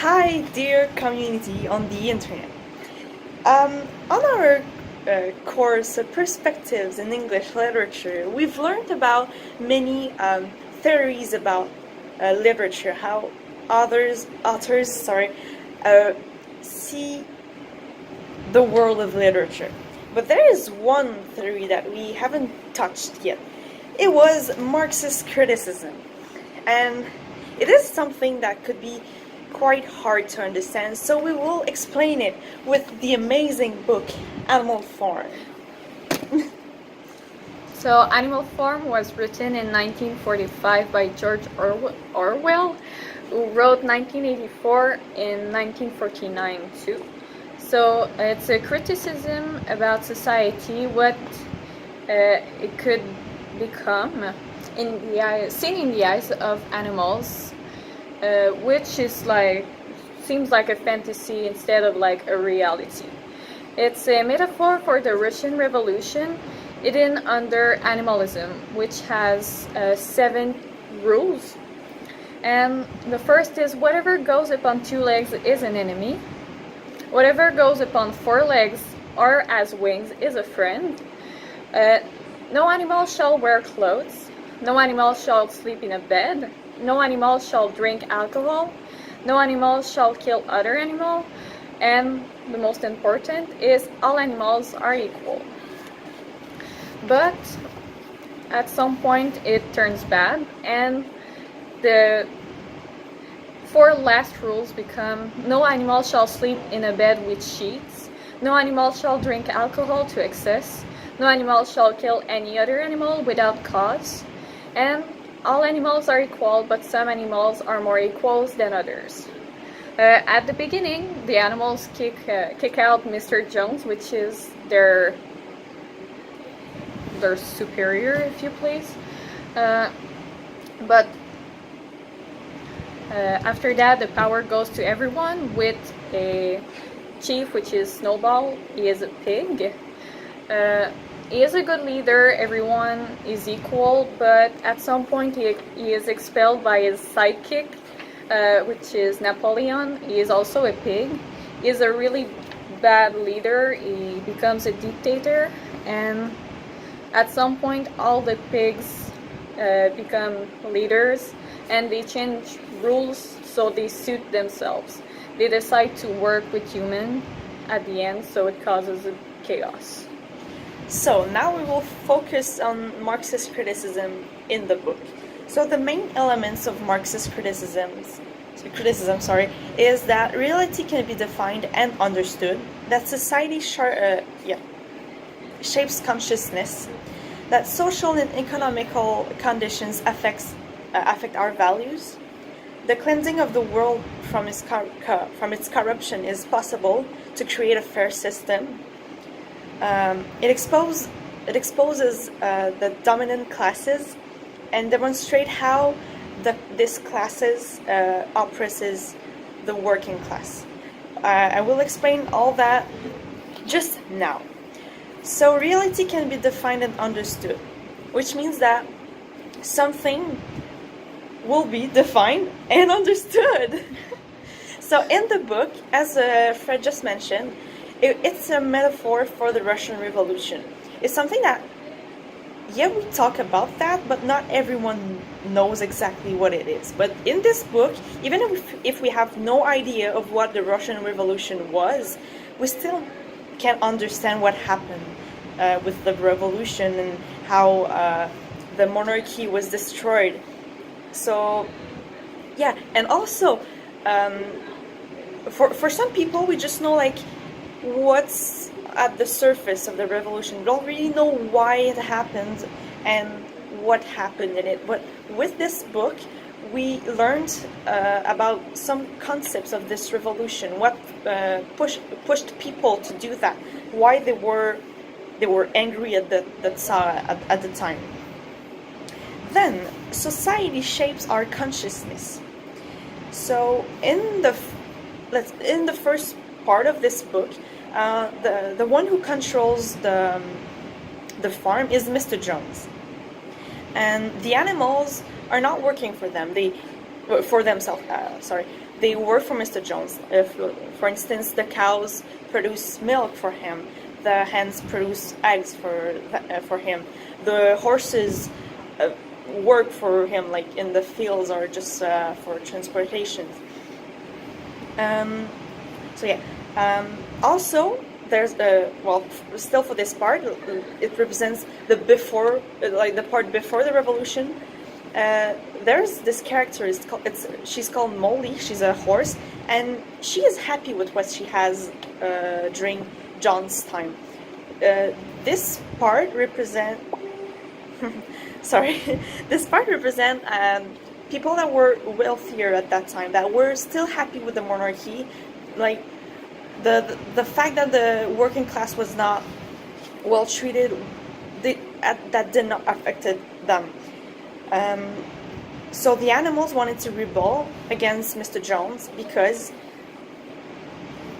Hi, dear community on the internet. On our course, Perspectives in English Literature, we've learned about many theories about literature, how authors, see the world of literature. But there is one theory that we haven't touched yet. It was Marxist criticism. And it is something that could be quite hard to understand, so we will explain it with the amazing book Animal Farm. So, Animal Farm was written in 1945 by George Orwell, who wrote 1984 in 1949 too. So, it's a criticism about society, what it could become seen in the eyes of animals, which is seems like a fantasy instead of like a reality. It's a metaphor for the Russian Revolution hidden under animalism, which has 7 rules. And the first is whatever goes upon 2 legs is an enemy. Whatever goes upon 4 legs or as wings is a friend. No animal shall wear clothes. No animal shall sleep in a bed. No animal shall drink alcohol. No animal shall kill other animal. And the most important is all animals are equal. But at some point it turns bad, and the 4 last rules become: no animal shall sleep in a bed with sheets. No animal shall drink alcohol to excess. No animal shall kill any other animal without cause. And all animals are equal, but some animals are more equals than others. At the beginning, the animals kick out Mr. Jones, which is their superior, if you please. But after that, the power goes to everyone with a chief, which is Snowball. He is a pig. He is a good leader, everyone is equal, but at some point he is expelled by his sidekick, which is Napoleon. He is also a pig. He is a really bad leader. He becomes a dictator, and at some point all the pigs become leaders, and they change rules so they suit themselves. They decide to work with humans at the end, so it causes a chaos. So now we will focus on Marxist criticism in the book. So the main elements of Marxist criticism, is that reality can be defined and understood, that society shapes consciousness, that social and economical conditions affect our values, the cleansing of the world from its corruption is possible to create a fair system. It exposes the dominant classes and demonstrate how these classes oppresses the working class. I will explain all that just now. So reality can be defined and understood, which means that something will be defined and understood. So in the book, as Fred just mentioned, it's a metaphor for the Russian Revolution. It's something that, we talk about that, but not everyone knows exactly what it is. But in this book, even if we have no idea of what the Russian Revolution was, we still can understand what happened with the revolution and how the monarchy was destroyed. So, and also, for some people, we just know what's at the surface of the revolution. We don't really know why it happened and what happened in it. But with this book, we learned about some concepts of this revolution, what pushed people to do that, why they were angry at the time. Then society shapes our consciousness. So in the first part of this book, the one who controls the farm is Mr. Jones, and the animals are not working for them. For themselves. they work for Mr. Jones. If, for instance, the cows produce milk for him, the hens produce eggs for him, the horses work for him, like in the fields or just for transportation. So yeah. Also, there's still for this part, it represents the before, like the part before the revolution. There's this character. She's called Molly. She's a horse, and she is happy with what she has during John's time. This part represent. Sorry, this part represent people that were wealthier at that time, that were still happy with the monarchy, like the fact that the working class was not well treated, that did not affected them. So the animals wanted to rebel against Mr. Jones because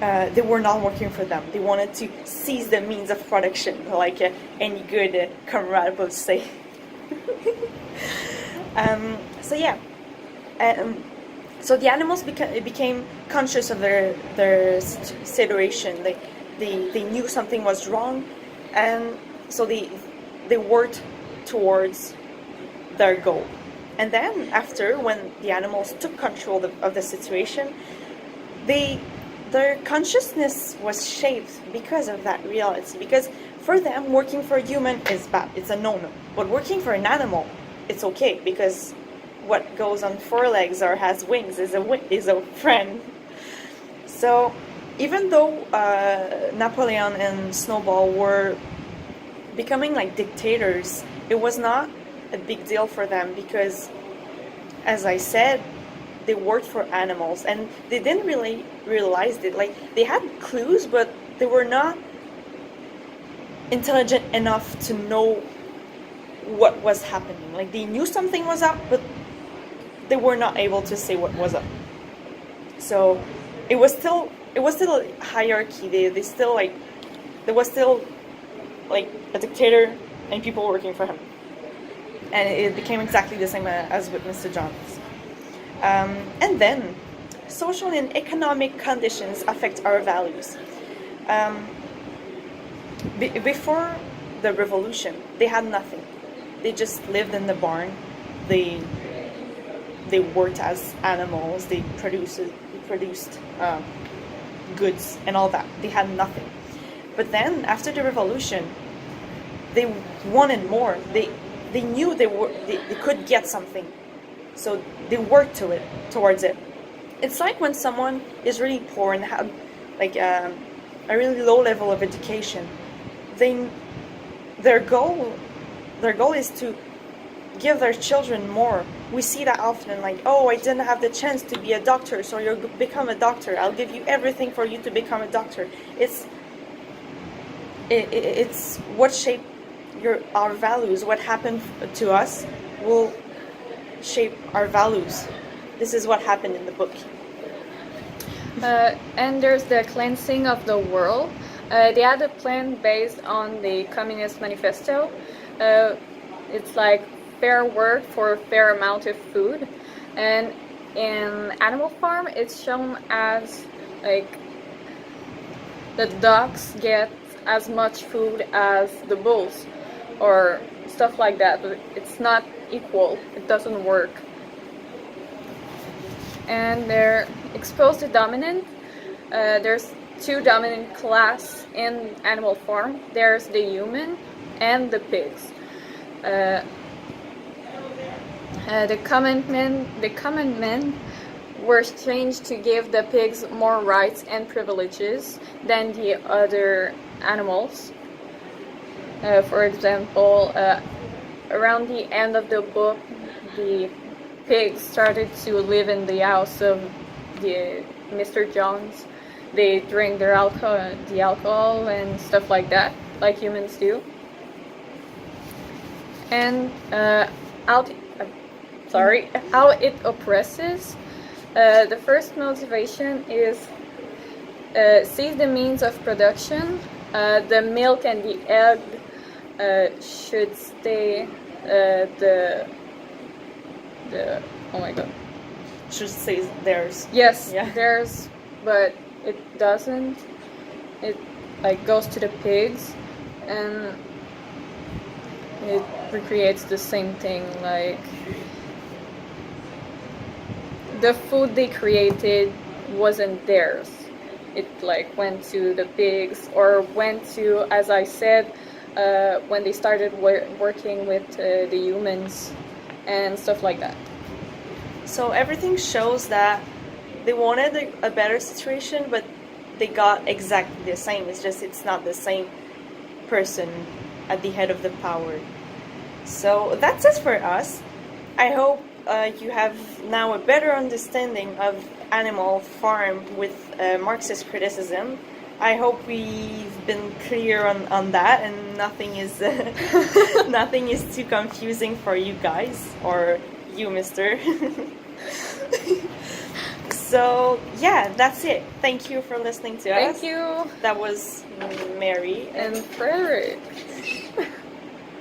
they were not working for them. They wanted to seize the means of production, like any good comrade would say. So yeah, so the animals became conscious of their situation. They knew something was wrong, and so they worked towards their goal. And then after, when the animals took control of the situation, their consciousness was shaped because of that reality. Because for them, working for a human is bad, it's a no-no. But working for an animal, it's okay, because what goes on four legs or has wings is a friend. So even though Napoleon and Snowball were becoming like dictators, it was not a big deal for them, because, as I said, they worked for animals and they didn't really realize it. Like, they had clues, but they were not intelligent enough to know what was happening. Like, they knew something was up, but they were not able to say what was up. So it was still a hierarchy. There was still like a dictator and people working for him. And it became exactly the same as with Mr. Jones. And then, social and economic conditions affect our values. Before the revolution, they had nothing. They just lived in the barn. They worked as animals. They produced goods and all that. They had nothing. But then, after the revolution, they wanted more. They knew they could get something, so they worked towards it. It's like when someone is really poor and have like a really low level of education. Their goal is to give their children more. We see that often, like, oh, I didn't have the chance to be a doctor, so you'll become a doctor. I'll give you everything for you to become a doctor. It's what shaped our values. What happened to us will shape our values. This is what happened in the book. And there's the cleansing of the world. They had a plan based on the Communist Manifesto. It's like fair work for a fair amount of food. And in Animal Farm, it's shown as like the dogs get as much food as the bulls, or stuff like that, but it's not equal. It doesn't work. And they're exposed to dominant. There's two dominant class in Animal Farm. There's the human and the pigs. The common men were changed to give the pigs more rights and privileges than the other animals. For example, around the end of the book, the pigs started to live in the house of the Mr. Jones. They drink the alcohol and stuff like that, like humans do. And how it oppresses. The first motivation is seize the means of production. The milk and the egg should stay the oh my god. should say theirs. Yes, Yeah. there's, but it doesn't. It like goes to the pigs, and it recreates the same thing. Like the food they created wasn't theirs. It like went to the pigs, or went to, as I said, when they started working with the humans and stuff like that. So everything shows that they wanted a better situation, but they got exactly the same. It's just it's not the same person at the head of the power. So that's it for us. I hope you have now a better understanding of Animal Farm with Marxist criticism. I hope we've been clear on that, and nothing is nothing is too confusing for you guys or you, Mister. So yeah, that's it. Thank you for listening to us. Thank you. That was Mary And Frederick.